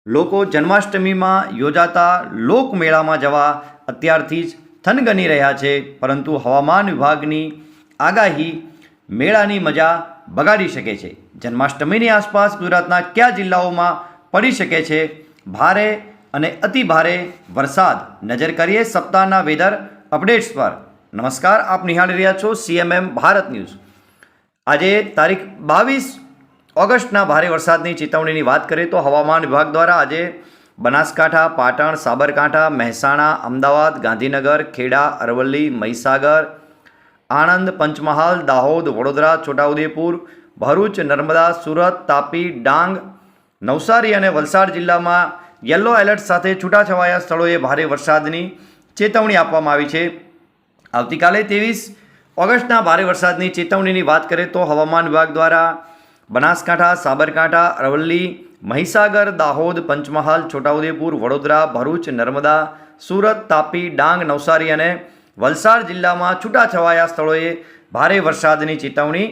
લોકો જન્માષ્ટમીમાં યોજાતા લોકમેળામાં જવા અત્યારથી જ થનગની રહ્યા છે, પરંતુ હવામાન વિભાગની આગાહી મેળાની મજા બગાડી શકે છે। જન્માષ્ટમીની આસપાસ ગુજરાતના કયા જિલ્લાઓમાં પડી શકે છે ભારે અને અતિ ભારે વરસાદ? નજર કરીએ સપ્તાહના વેધર અપડેટ્સ પર। નમસ્કાર, આપ નિહાળી રહ્યા છો CMM ભારત ન્યૂઝ। આજે તારીખ 22 ઓગસ્ટના ભારે વરસાદની ચેતવણીની વાત કરીએ તો હવામાન વિભાગ દ્વારા આજે બનાસકાંઠા, પાટણ, સાબરકાંઠા, મહેસાણા, અમદાવાદ, ગાંધીનગર, ખેડા, અરવલ્લી, મહીસાગર, આણંદ, પંચમહાલ, દાહોદ, વડોદરા, છોટાઉદેપુર, ભરૂચ, નર્મદા, સુરત, તાપી, ડાંગ, નવસારી અને વલસાડ જિલ્લામાં યલો એલર્ટ સાથે છૂટાછવાયા સ્થળોએ ભારે વરસાદની ચેતવણી આપવામાં આવી છે। આવતીકાલે 23 ઓગસ્ટના ભારે વરસાદની ચેતવણીની વાત કરીએ તો હવામાન વિભાગ દ્વારા બનાસકાંઠા, સાબરકાંઠા, અરવલ્લી, મહીસાગર, દાહોદ, પંચમહાલ, છોટાઉદેપુર, વડોદરા, ભરૂચ, નર્મદા, સુરત, તાપી, ડાંગ, નવસારી અને વલસાડ જિલ્લામાં છૂટાછવાયા સ્થળોએ ભારે વરસાદની ચેતવણી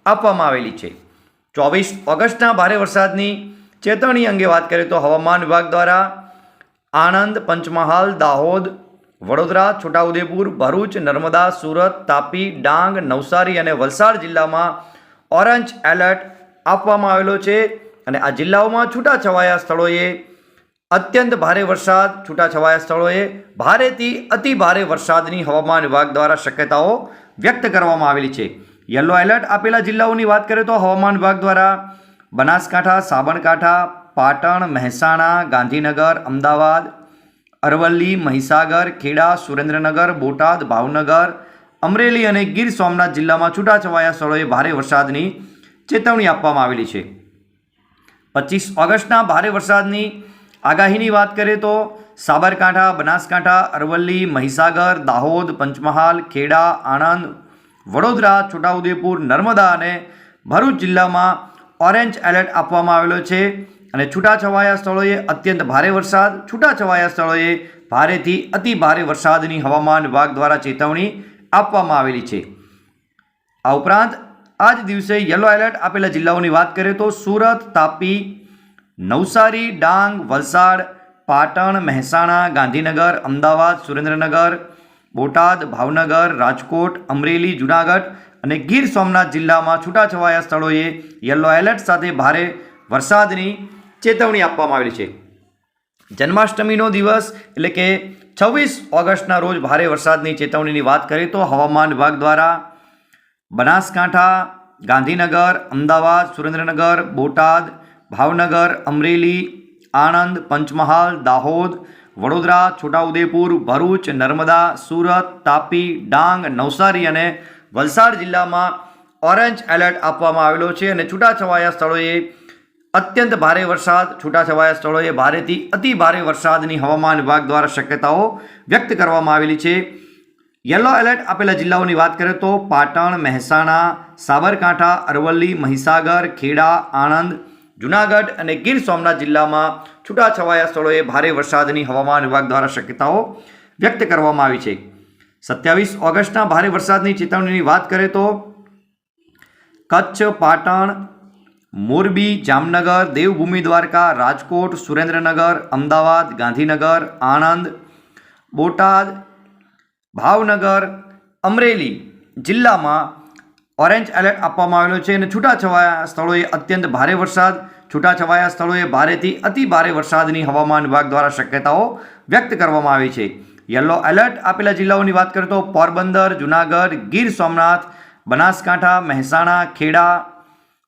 આપવામાં આવેલી છે। 24 ઓગસ્ટના ભારે વરસાદની ચેતવણી અંગે વાત કરીએ તો હવામાન વિભાગ દ્વારા આણંદ, પંચમહાલ, દાહોદ, વડોદરા, છોટાઉદેપુર, ભરૂચ, નર્મદા, સુરત, તાપી, ડાંગ, નવસારી અને વલસાડ જિલ્લામાં ઓરેન્જ એલર્ટ આપવામાં આવેલો છે અને આ જિલ્લાઓમાં છૂટાછવાયા સ્થળોએ અત્યંત ભારે વરસાદ, છૂટાછવાયા સ્થળોએ ભારેથી અતિ ભારે વરસાદની હવામાન વિભાગ દ્વારા શક્યતાઓ વ્યક્ત કરવામાં આવેલી છે। યલો એલર્ટ આપેલા જિલ્લાઓની વાત કરીએ તો હવામાન વિભાગ દ્વારા બનાસકાંઠા, સાબરકાંઠા, પાટણ, મહેસાણા, ગાંધીનગર, અમદાવાદ, અરવલ્લી, મહીસાગર, ખેડા, સુરેન્દ્રનગર, બોટાદ, ભાવનગર, અમરેલી અને ગીર સોમનાથ જિલ્લામાં છૂટાછવાયા સ્થળોએ ભારે વરસાદની ચેતવણી આપવામાં આવેલી છે। 25 ઓગસ્ટના ભારે વરસાદની આગાહીની વાત કરીએ તો સાબરકાંઠા, બનાસકાંઠા, અરવલ્લી, મહીસાગર, દાહોદ, પંચમહાલ, ખેડા, આણંદ, વડોદરા, છોટાઉદેપુર, નર્મદા અને ભરૂચ જિલ્લામાં ઓરેન્જ એલર્ટ આપવામાં આવેલો છે અને છૂટાછવાયા સ્થળોએ અત્યંત ભારે વરસાદ, છૂટાછવાયા સ્થળોએ ભારેથી અતિ ભારે વરસાદની હવામાન વિભાગ દ્વારા ચેતવણી આપવામાં આવેલી છે। આ ઉપરાંત આ જ દિવસે યલો એલર્ટ આપેલા જિલ્લાઓની વાત કરીએ તો સુરત, તાપી, નવસારી, ડાંગ, વલસાડ, પાટણ, મહેસાણા, ગાંધીનગર, અમદાવાદ, સુરેન્દ્રનગર, બોટાદ, ભાવનગર, રાજકોટ, અમરેલી, જૂનાગઢ અને ગીર સોમનાથ જિલ્લામાં છૂટાછવાયા સ્થળોએ યલો એલર્ટ સાથે ભારે વરસાદની ચેતવણી આપવામાં આવેલી છે। જન્માષ્ટમીનો દિવસ એટલે કે 26 ઓગસ્ટના રોજ ભારે વરસાદની ચેતવણીની વાત કરીએ તો હવામાન વિભાગ દ્વારા બનાસકાંઠા, ગાંધીનગર, અમદાવાદ, સુરેન્દ્રનગર, બોટાદ, ભાવનગર, અમરેલી, આણંદ, પંચમહાલ, દાહોદ, વડોદરા, છોટાઉદેપુર, ભરૂચ, નર્મદા, સુરત, તાપી, ડાંગ, નવસારી અને વલસાડ જિલ્લામાં ઓરેન્જ એલર્ટ આપવામાં આવેલો છે અને છૂટાછવાયા સ્થળોએ અત્યંત ભારે વરસાદ, છૂટાછવાયા સ્થળોએ ભારેથી અતિ ભારે વરસાદની હવામાન વિભાગ દ્વારા શક્યતાઓ વ્યક્ત કરવામાં આવેલી છે। યલો એલર્ટ આપેલા જિલ્લાઓની વાત કરીએ તો પાટણ, મહેસાણા, સાબરકાંઠા, અરવલ્લી, મહીસાગર, ખેડા, આણંદ, જૂનાગઢ અને ગીર સોમનાથ જિલ્લામાં છૂટાછવાયા સ્થળોએ ભારે વરસાદની હવામાન વિભાગ દ્વારા શક્યતાઓ વ્યક્ત કરવામાં આવી છે। 27 ઓગસ્ટના ભારે વરસાદની ચેતવણીની વાત કરીએ તો કચ્છ, પાટણ, મોરબી, જામનગર, દેવભૂમિ દ્વારકા, રાજકોટ, સુરેન્દ્રનગર, અમદાવાદ, ગાંધીનગર, આણંદ, બોટાદ, ભાવનગર, અમરેલી જિલ્લામાં ઓરેન્જ એલર્ટ આપવામાં આવેલો છે અને છૂટાછવાયા સ્થળોએ અત્યંત ભારે વરસાદ, છૂટાછવાયા સ્થળોએ ભારેથી અતિ ભારે વરસાદની હવામાન વિભાગ દ્વારા શક્યતાઓ વ્યક્ત કરવામાં આવી છે। યલો એલર્ટ આપેલા જિલ્લાઓની વાત કરીએ તો પોરબંદર, જૂનાગઢ, ગીર સોમનાથ, બનાસકાંઠા, મહેસાણા, ખેડા,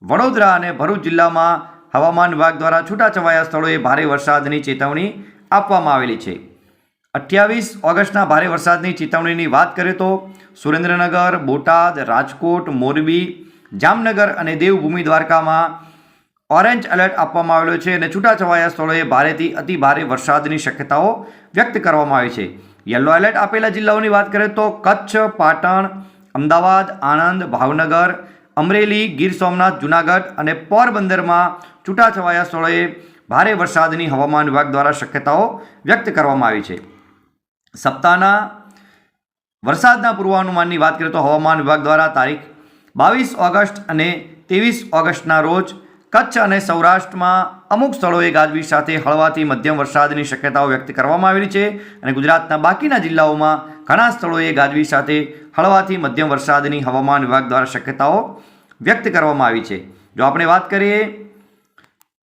વડોદરા અને ભરૂચ જિલ્લામાં હવામાન વિભાગ દ્વારા છૂટાછવાયા સ્થળોએ ભારે વરસાદની ચેતવણી આપવામાં આવેલી છે। 28 ઓગસ્ટના ભારે વરસાદની ચેતવણીની વાત કરીએ તો સુરેન્દ્રનગર, બોટાદ, રાજકોટ, મોરબી, જામનગર અને દેવભૂમિ દ્વારકામાં ઓરેન્જ એલર્ટ આપવામાં આવેલો છે અને છૂટાછવાયા સ્થળોએ ભારેથી અતિ ભારે વરસાદની શક્યતાઓ વ્યક્ત કરવામાં આવી છે। યલો એલર્ટ આપેલા જિલ્લાઓની વાત કરીએ તો કચ્છ, પાટણ, અમદાવાદ, આણંદ, ભાવનગર, અમરેલી, ગીર સોમનાથ, જૂનાગઢ અને પોરબંદરમાં છૂટાછવાયા સ્થળોએ ભારે વરસાદની હવામાન વિભાગ દ્વારા શક્યતાઓ વ્યક્ત કરવામાં આવી છે। સપ્તાહના વરસાદના પૂર્વાનુમાનની વાત કરીએ તો હવામાન વિભાગ દ્વારા તારીખ 22 ઓગસ્ટ અને 23 ઓગસ્ટના રોજ કચ્છ અને સૌરાષ્ટ્રમાં અમુક સ્થળોએ ગાજવીજ સાથે હળવાથી મધ્યમ વરસાદની શક્યતાઓ વ્યક્ત કરવામાં આવેલી છે અને ગુજરાતના બાકીના જિલ્લાઓમાં ઘણા સ્થળોએ ગાજવીજ સાથે હળવાથી મધ્યમ વરસાદની હવામાન વિભાગ દ્વારા શક્યતાઓ વ્યક્ત કરવામાં આવી છે. જો આપણે વાત કરીએ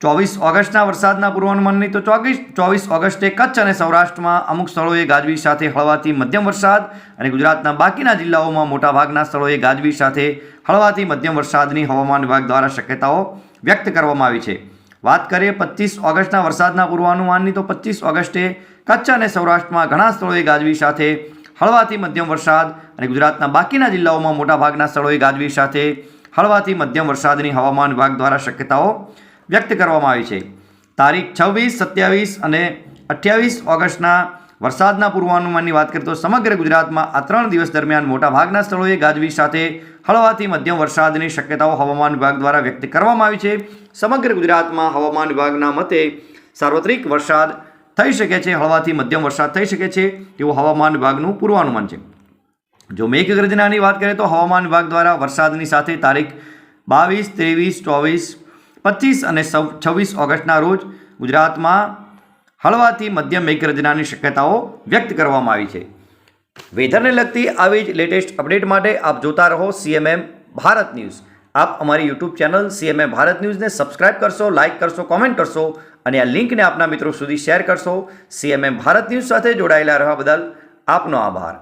24 ઓગસ્ટના વરસાદના પૂર્વાનુમાનની તો 24 ઓગસ્ટે કચ્છ અને સૌરાષ્ટ્રમાં અમુક સ્થળોએ ગાજવીજ સાથે હળવાથી મધ્યમ વરસાદ અને ગુજરાતના બાકીના જિલ્લાઓમાં મોટાભાગના સ્થળોએ ગાજવીજ સાથે હળવાથી મધ્યમ વરસાદની હવામાન વિભાગ દ્વારા શક્યતાઓ વ્યક્ત કરવામાં આવી છે. વાત કરીએ 25 ઓગસ્ટના વરસાદના પૂર્વાનુમાનની તો 25 ઓગસ્ટે કચ્છ અને સૌરાષ્ટ્રમાં ઘણા સ્થળોએ ગાજવીજ સાથે હળવાથી મધ્યમ વરસાદ અને ગુજરાતના બાકીના જિલ્લાઓમાં મોટાભાગના સ્થળોએ ગાજવીજ સાથે હળવાથી મધ્યમ વરસાદની હવામાન વિભાગ દ્વારા શક્યતાઓ વ્યક્ત કરવામાં આવી છે. તારીખ 26, 27 અને 28 ઓગસ્ટના વરસાદના પૂર્વાનુમાનની વાત કરીએ તો સમગ્ર ગુજરાતમાં આ 3 દિવસ દરમિયાન મોટાભાગના સ્થળોએ ગાજવીજ સાથે હળવાથી મધ્યમ વરસાદની શક્યતાઓ હવામાન વિભાગ દ્વારા વ્યક્ત કરવામાં આવી છે. સમગ્ર ગુજરાતમાં હવામાન વિભાગના મતે સાર્વત્રિક વરસાદ થઈ શકે છે, હળવાથી મધ્યમ વરસાદ થઈ શકે છે તેવું હવામાન વિભાગનું પૂર્વાનુમાન છે. જો મેઘગર્જનાની વાત કરીએ તો હવામાન વિભાગ દ્વારા વરસાદની સાથે તારીખ 22, 23, 24, 25 અને 26 ઓગસ્ટના રોજ ગુજરાતમાં હળવાથી મધ્યમ મેઘગર્જનાની શક્યતાઓ વ્યક્ત કરવામાં આવી છે. વેધરને લગતી આવી જ લેટેસ્ટ અપડેટ માટે આપ જોતા રહો CMM ભારત ન્યૂઝ. આપ અમારી યુટ્યુબ ચેનલ CMM ભારત ન્યૂઝને સબસ્ક્રાઇબ કરશો, લાઇક કરશો, કોમેન્ટ કરશો અને આ લિંકને આપના મિત્રો સુધી શેર કરશો. CMM ભારત ન્યૂઝ સાથે જોડાયેલા રહેવા બદલ આપનો આભાર.